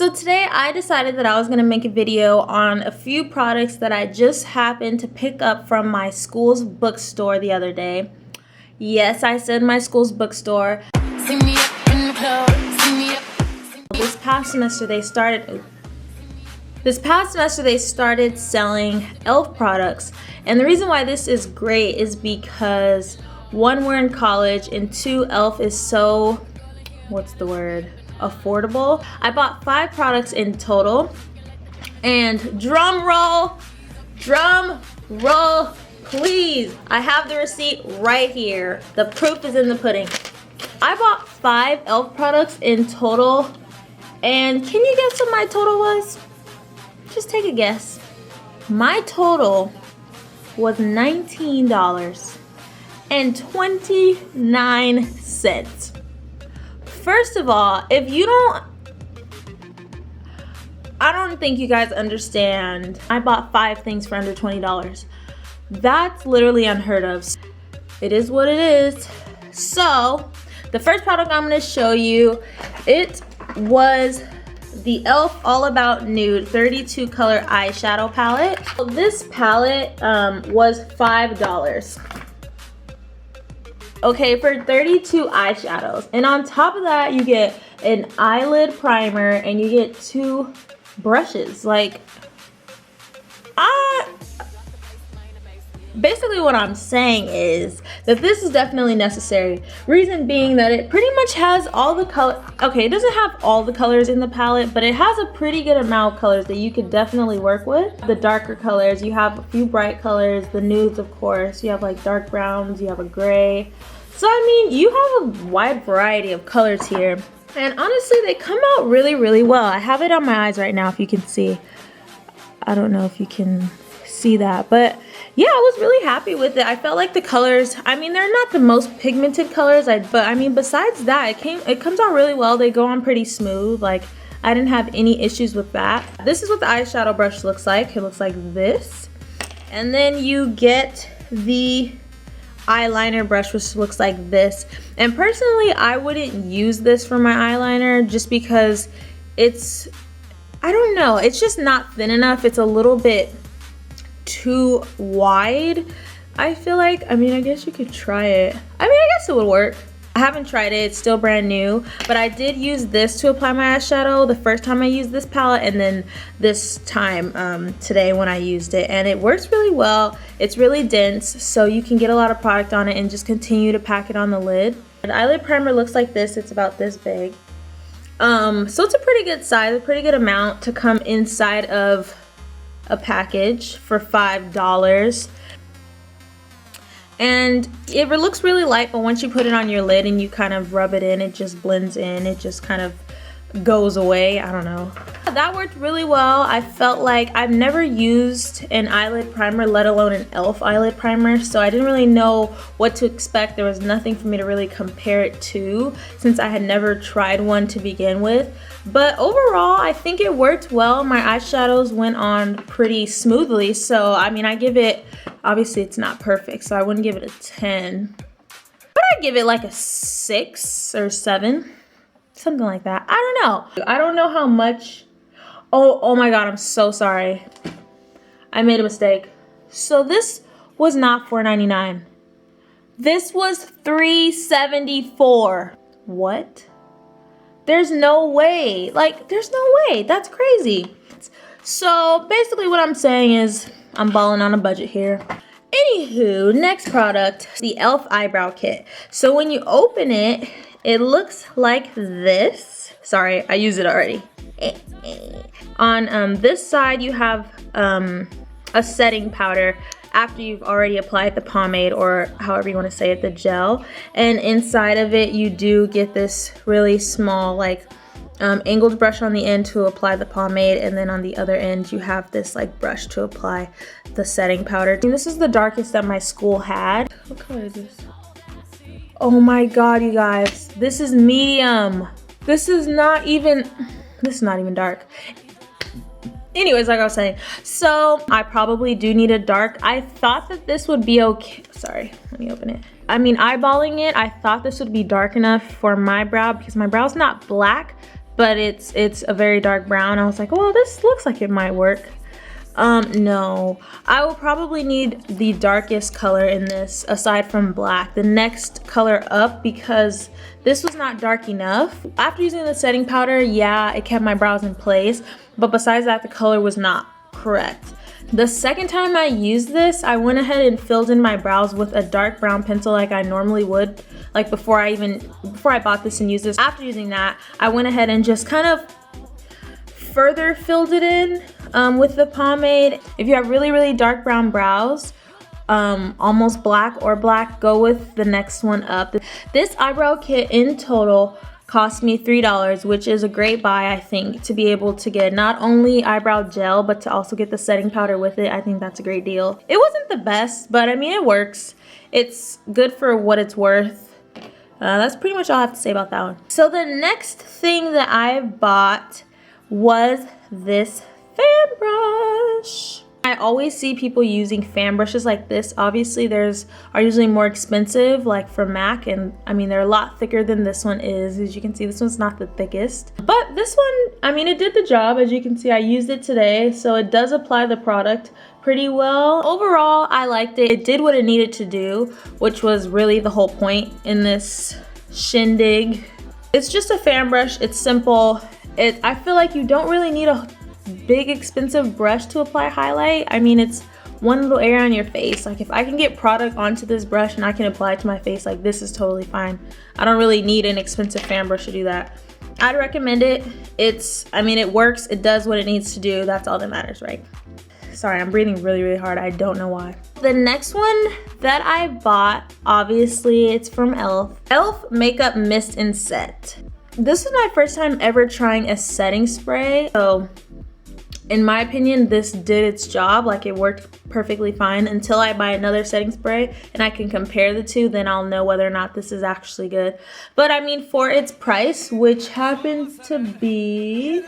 So today I decided that I was going to make a video on a few products that I just happened to pick up from my school's bookstore the other day. Yes, I said my school's bookstore. This past semester they started selling e.l.f. products, and the reason why this is great is because one, we're in college, and two, e.l.f. is so, affordable. I bought 5 products in total, and drum roll please, I have the receipt right here. The proof is in the pudding. I bought 5 e.l.f. products in total, and can you guess what my total was? Just take a guess. My total was $19.29. First of all, I don't think you guys understand. I bought 5 things for under $20. That's literally unheard of. It is what it is. So, the first product I'm going to show you, it was the e.l.f. All About Nude 32 color eyeshadow palette. So this palette was $5. Okay, for 32 eyeshadows. And on top of that, you get an eyelid primer and you get 2 brushes. Basically what I'm saying is that this is definitely necessary. Reason being that it pretty much has all the color. Okay, it doesn't have all the colors in the palette, but it has a pretty good amount of colors that you could definitely work with. The darker colors, you have a few bright colors, the nudes of course, you have like dark browns, you have a gray. So I mean, you have a wide variety of colors here. And honestly, they come out really, really well. I have it on my eyes right now if you can see. I don't know if you can see that, but yeah, I was really happy with it. I felt like the colors, I mean, they're not the most pigmented colors, but I mean, besides that, it comes out really well. They go on pretty smooth. Like, I didn't have any issues with that. This is what the eyeshadow brush looks like. It looks like this. And then you get the eyeliner brush, which looks like this. And personally, I wouldn't use this for my eyeliner just because it's, I don't know, it's just not thin enough. It's a little bit too wide, I feel like. I mean, I guess you could try it. I mean, I guess it would work. I haven't tried it, it's still brand new, but I did use this to apply my eyeshadow the first time I used this palette, and then this time today when I used it, and it works really well. It's really dense, so you can get a lot of product on it and just continue to pack it on the lid. The eyelid primer looks like this. It's about this big. So it's a pretty good size, a pretty good amount to come inside of a package for $5. And it looks really light, but once you put it on your lid and you kind of rub it in, it just blends in. It just kind of goes away. I don't know. That worked really well. I felt like I've never used an eyelid primer, let alone an e.l.f. eyelid primer, so I didn't really know what to expect. There was nothing for me to really compare it to since I had never tried one to begin with. But overall, I think it worked well. My eyeshadows went on pretty smoothly, so I mean, I give it, obviously it's not perfect, so I wouldn't give it a 10, but I'd give it like a 6 or 7. Something like that. I don't know. I don't know how much. Oh my god, I'm so sorry. I made a mistake. So this was not $4.99. This was $3.74. What? There's no way. Like, there's no way. That's crazy. So basically what I'm saying is I'm balling on a budget here. Anywho, next product, the e.l.f. Eyebrow Kit. So when you open it, it looks like this. Sorry, I used it already. On this side, you have a setting powder after you've already applied the pomade, or however you want to say it, the gel. And inside of it, you do get this really small, like, angled brush on the end to apply the pomade, and then on the other end, you have this, like, brush to apply the setting powder. And this is the darkest that my school had. What color is this? Oh my god, you guys, this is medium. This is not even dark. Anyways, like I was saying, so I probably do need a dark. I thought that this would be okay. Sorry, let me open it. I mean, eyeballing it, I thought this would be dark enough for my brow because my brow's not black, but it's a very dark brown. I was like, oh, this looks like it might work. No, I will probably need the darkest color in this aside from black, the next color up, because this was not dark enough. After using the setting powder, yeah, it kept my brows in place, but besides that, the color was not correct. The second time I used this, I went ahead and filled in my brows with a dark brown pencil like I normally would, like before I bought this and used this. After using that, I went ahead and just kind of further filled it in with the pomade. If you have really, really dark brown brows, almost black or black, go with the next one up. This eyebrow kit in total cost me $3, which is a great buy, I think, to be able to get not only eyebrow gel, but to also get the setting powder with it. I think that's a great deal. It wasn't the best, but I mean, it works. It's good for what it's worth. That's pretty much all I have to say about that one. So the next thing that I bought was this fan brush. I always see people using fan brushes like this. Obviously are usually more expensive, like from MAC, and I mean they're a lot thicker than this one is. As you can see, this one's not the thickest, but this one, I mean, it did the job. As you can see, I used it today, so it does apply the product pretty well. Overall, I liked it. It did what it needed to do, which was really the whole point in this shindig. It's just a fan brush. It's simple. I feel like you don't really need a big expensive brush to apply highlight. I mean, it's one little area on your face. Like, if I can get product onto this brush and I can apply it to my face, like, this is totally fine. I don't really need an expensive fan brush to do that. I'd recommend it. I mean, it works. It does what it needs to do. That's all that matters, right? Sorry, I'm breathing really, really hard. I don't know why. The next one that I bought, obviously, it's from e.l.f. e.l.f. Makeup Mist and Set. This is my first time ever trying a setting spray, so in my opinion, this did its job. Like, it worked perfectly fine until I buy another setting spray and I can compare the two. Then I'll know whether or not this is actually good. But I mean, for its price, which happens to be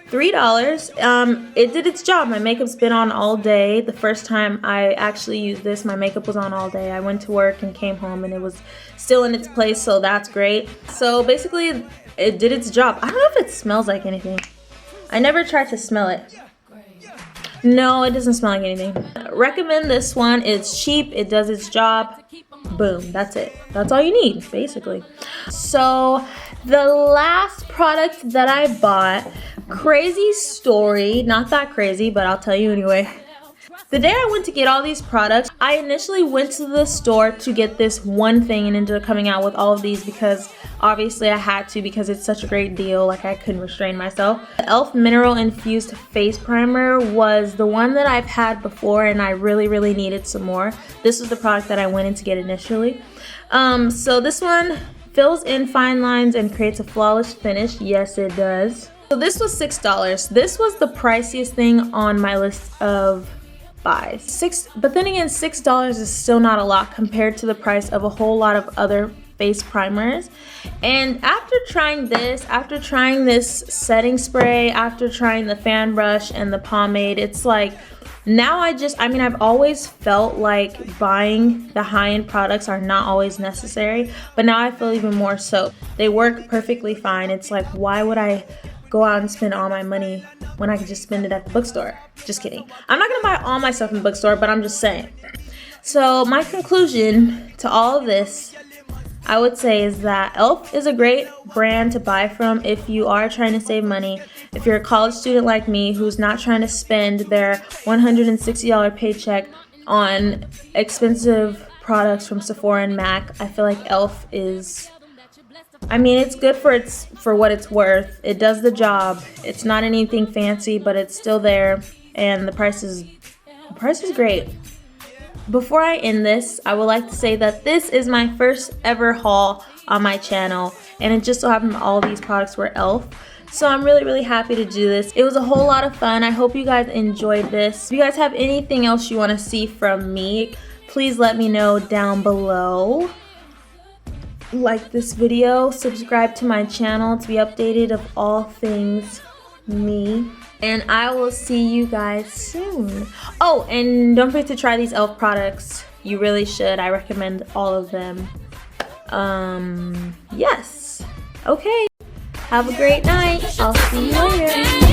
$3, it did its job. My makeup's been on all day. The first time I actually used this, my makeup was on all day. I went to work and came home and it was still in its place, so that's great. So basically, it did its job. I don't know if it smells like anything. I never tried to smell it. No, it doesn't smell like anything. Recommend this one. It's cheap. It does its job. Boom. That's it. That's all you need, basically. So the last product that I bought, crazy story. Not that crazy, but I'll tell you anyway. The day I went to get all these products, I initially went to the store to get this one thing and ended up coming out with all of these because obviously I had to, because it's such a great deal. Like, I couldn't restrain myself. The e.l.f. Mineral Infused Face Primer was the one that I've had before and I really, really needed some more. This was the product that I went in to get initially. So this one fills in fine lines and creates a flawless finish. Yes, it does. So this was $6. This was the priciest thing on my list of buys. But then again, $6 is still not a lot compared to the price of a whole lot of other face primers. And after trying this setting spray, after trying the fan brush and the pomade, it's like, now I mean, I've always felt like buying the high-end products are not always necessary, but now I feel even more so. They work perfectly fine. It's like, why would I go out and spend all my money when I could just spend it at the bookstore? Just kidding. I'm not gonna buy all my stuff in the bookstore, but I'm just saying. So my conclusion to all of this, I would say, is that e.l.f. is a great brand to buy from if you are trying to save money. If you're a college student like me who's not trying to spend their $160 paycheck on expensive products from Sephora and MAC, I feel like e.l.f. is, I mean, it's good for what it's worth. It does the job. It's not anything fancy, but it's still there, and the price is great. Before I end this, I would like to say that this is my first ever haul on my channel, and it just so happened that all these products were e.l.f. So I'm really, really happy to do this. It was a whole lot of fun. I hope you guys enjoyed this. If you guys have anything else you want to see from me, please let me know down below. Like this video, subscribe to my channel to be updated of all things me, and I will see you guys soon. Oh, and don't forget to try these e.l.f. products. You really should. I recommend all of them. Yes. Okay. Have a great night. I'll see you later.